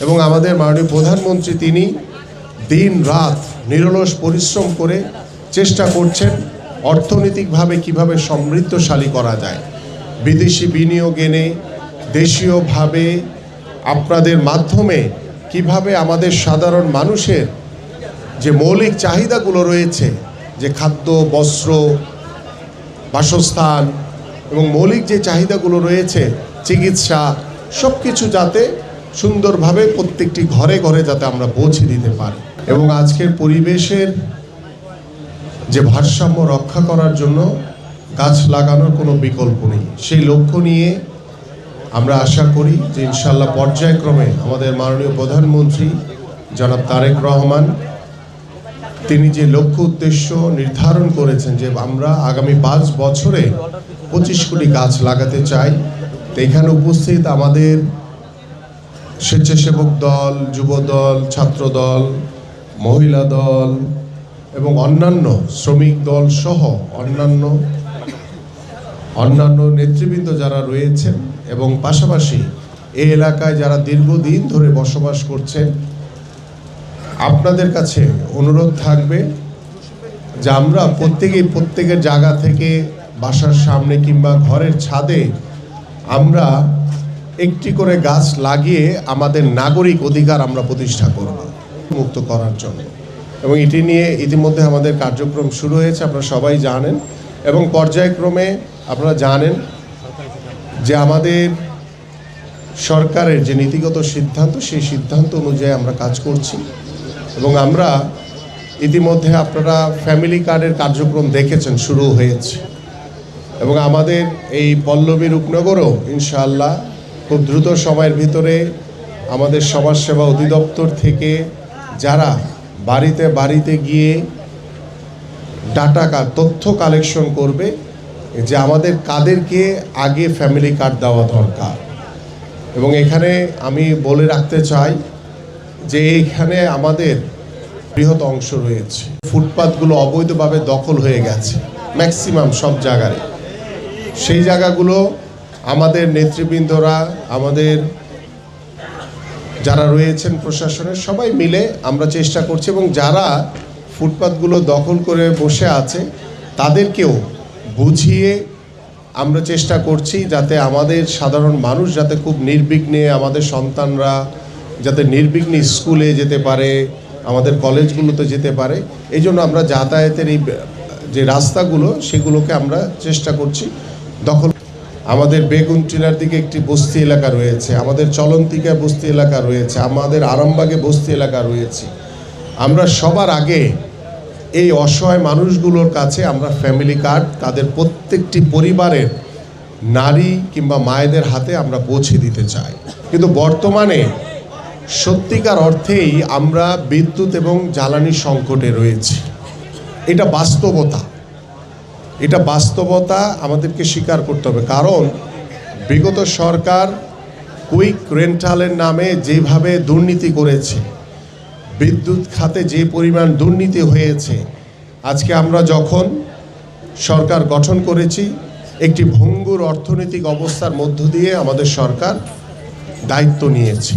এবং আমাদের মাননীয় প্রধানমন্ত্রী তিনি দিন রাত নিরলস পরিশ্রম করে চেষ্টা করছেন অর্থনৈতিকভাবে কিভাবে সমৃদ্ধশালী করা যায়, বিদেশি বিনিয়োগ এনে দেশীয়ভাবে আপনাদের মাধ্যমে কিভাবে আমাদের সাধারণ মানুষের যে মৌলিক চাহিদাগুলো রয়েছে, যে খাদ্য, বস্ত্র, বাসস্থান এবং মৌলিক যে চাহিদাগুলো রয়েছে, চিকিৎসা, সব কিছু যাতে সুন্দরভাবে প্রত্যেকটি ঘরে ঘরে যাতে আমরা পৌঁছে দিতে পারি। এবং আজকের পরিবেশের যে ভারসাম্য রক্ষা করার জন্য গাছ লাগানোর কোনো বিকল্প নেই। সেই লক্ষ্য নিয়ে আমরা আশা করি যে ইনশাআল্লাহ পর্যায়ক্রমে আমাদের মাননীয় প্রধানমন্ত্রী জনাব তারেক রহমান তিনি যে লক্ষ্য উদ্দেশ্য নির্ধারণ করেছেন যে আমরা আগামী 5 বছরে 25 কোটি গাছ লাগাতে চাই। তো এখানে উপস্থিত আমাদের স্বেচ্ছাসেবক দল, যুব দল, ছাত্র দল, মহিলা দল এবং অন্যান্য শ্রমিক দল সহ অন্যান্য নেতৃবৃন্দ যারা রয়েছেন এবং পাশাপাশি এই এলাকায় যারা দীর্ঘদিন ধরে বসবাস করছেন, আপনাদের কাছে অনুরোধ থাকবে যে আমরা প্রত্যেকের জায়গা থেকে বাসার সামনে কিংবা ঘরের ছাদে আমরা একটি করে গাছ লাগিয়ে আমাদের নাগরিক অধিকার আমরা প্রতিষ্ঠা করব মুক্ত করার জন্য। এবং এটি নিয়ে ইতিমধ্যে আমাদের কার্যক্রম শুরু হয়েছে, আপনারা সবাই জানেন। এবং পর্যায়ক্রমে আপনারা জানেন যে আমাদের সরকারের যে নীতিগত সিদ্ধান্ত, সেই সিদ্ধান্ত অনুযায়ী আমরা কাজ করছি। এবং আমরা ইতিমধ্যে আপনারা ফ্যামিলি কার্ডের কার্যক্রম দেখেছেন, শুরু হয়েছে। এবং আমাদের এই পল্লবী রূপনগরও ইনশাআল্লাহ খুব দ্রুত সময়ের ভিতরে আমাদের সমাজসেবা অধিদপ্তর থেকে যারা বাড়িতে বাড়িতে গিয়ে তথ্য কালেকশন করবে যে আমাদের কাদেরকে আগে ফ্যামিলি কার্ড দেওয়া দরকার। এবং এখানে আমি বলে রাখতে চাই যে এখানে আমাদের বৃহৎ অংশ রয়েছে, ফুটপাতগুলো অবৈধভাবে দখল হয়ে গেছে ম্যাক্সিমাম সব জায়গায়। সেই জায়গাগুলো আমাদের নেতৃবৃন্দরা, আমাদের যারা রয়েছেন প্রশাসনের সবাই মিলে আমরা চেষ্টা করছি। এবং যারা ফুটপাতগুলো দখল করে বসে আছে তাদেরকেও বুঝিয়ে আমরা চেষ্টা করছি যাতে আমাদের সাধারণ মানুষ যাতে খুব নির্বিঘ্নে, আমাদের সন্তানরা যাতে নির্বিঘ্নে স্কুলে যেতে পারে, আমাদের কলেজগুলোতে যেতে পারে। এই জন্য আমরা যাতায়াতের এই যে রাস্তাগুলো সেগুলোকে আমরা চেষ্টা করছি দখল। আমাদের বেগুনটিলার দিকে একটি বস্তি এলাকা রয়েছে, আমাদের চলন্তিকায় বস্তি এলাকা রয়েছে, আমাদের আরামবাগে বস্তি এলাকা রয়েছে। আমরা সবার আগে এই অসহায় মানুষগুলোর কাছে আমরা ফ্যামিলি কার্ড তাদের প্রত্যেকটি পরিবারের নারী কিংবা মায়েদের হাতে আমরা পৌঁছে দিতে চাই। কিন্তু বর্তমানে সত্যিকার অর্থেই আমরা বিদ্যুৎ এবং জ্বালানি সংকটে রয়েছি। এটা বাস্তবতা আমাদেরকে স্বীকার করতে হবে। কারণ বিগত সরকার কুইক রেন্টালের নামে যেভাবে দুর্নীতি করেছে, বিদ্যুৎ খাতে যে পরিমাণ দুর্নীতি হয়েছে, আজকে আমরা যখন সরকার গঠন করেছি একটি ভঙ্গুর অর্থনৈতিক অবস্থার মধ্য দিয়ে আমাদের সরকার দায়িত্ব নিয়েছে।